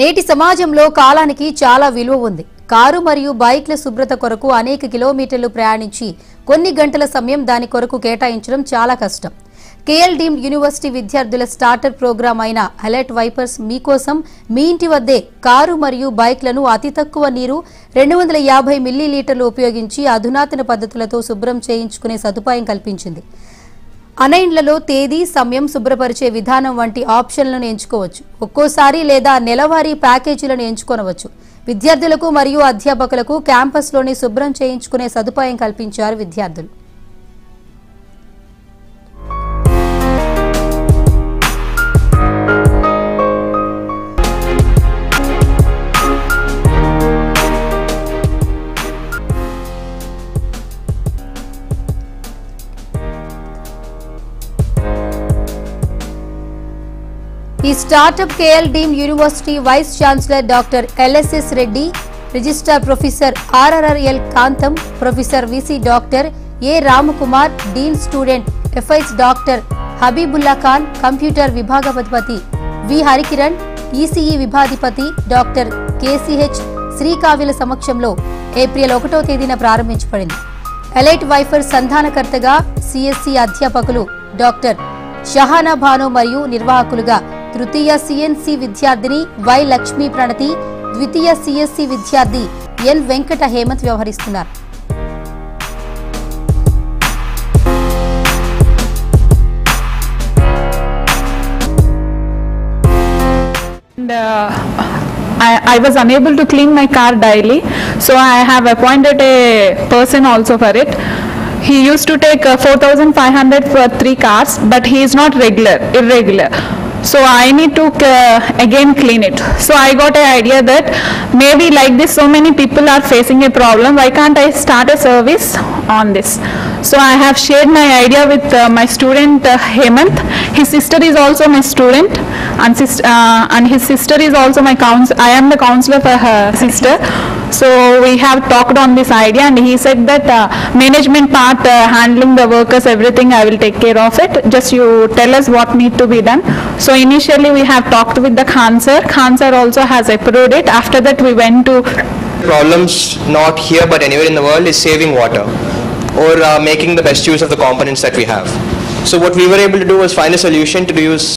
నేటి సమాజంలో కాలానికి చాలా విలువ ఉంది. కారు మరియు బైక్ల శుభ్రత కొరకు అనేక కిలోమీటర్లు ప్రయాణించి కొన్ని గంటల సమయం దాని కొరకు కేటాయించడం చాలా కష్టం. కేఎల్ డీమ్డ్ యూనివర్సిటీ విద్యార్థుల స్టార్టర్ ప్రోగ్రామ్ అయిన అలర్ట్ వైపర్స్ మీకోసం మీ ఇంటి వద్దే కారు మరియు బైక్లను అతి తక్కువ నీరు 250 మిల్లీలీటర్లు ఉపయోగించి అధునాతన పద్ధతులతో శుభ్రం చేయించుకునే సదుపాయం కల్పించింది. అనైన్లలో తేదీ, సమయం, శుభ్రపరిచే విధానం వంటి ఆప్షన్లను ఎంచుకోవచ్చు. ఒక్కోసారి లేదా నెలవారీ ప్యాకేజీలను ఎంచుకోవచ్చు. విద్యార్థులకు మరియు అధ్యాపకులకు క్యాంపస్లోని శుభ్రం చేయించుకునే సదుపాయం కల్పించారు విద్యార్థులు. ఈ startup KL deemed university vice chancellor doctor LSS Reddy, registrar professor RRL Kantham, professor VC doctor A Ramakumar, dean student FIs doctor Habibullah Khan, computer విభాగాధిపతి V హరికిరణ్, ECE విభాధిపతి డాక్టర్ KCH శ్రీకావ్యుల సమక్షంలో ఏప్రిల్ 1వ తేదీన ప్రారంభించబడింది. అలర్ట్ వైఫర్ సంధానకర్తగా CSC అధ్యాపకులు డాక్టర్ షహానా భాను మరియు నిర్వాహకులుగా తృతీయ CNC విద్యార్థిని Y లక్ష్మీ ప్రణతి, ద్వితీయ CSC విద్యార్థి N వెంకట హేమంత్ వ్యవహరిస్తున్నారు. I was unable to clean my car daily, so I have appointed a person also for it. He used to take 4,500 for 3 cars, but he is not irregular. So I need to again clean it. So I got an idea that maybe like this so many people are facing a problem. Why can't I start a service on this? So I have shared my idea with my student Hemant. His sister is also my student, and his sister is also my counselor. I am the counselor for her sister. So we have talked on this idea, and he said that management part, handling the workers, everything I will take care of it. Just you tell us what need to be done. So initially we have talked with the Khan sir. Khan sir also has approved it. After that we went to problems not here but anywhere in the world is saving water or making the best use of the components that we have. So what we were able to do was find a solution to use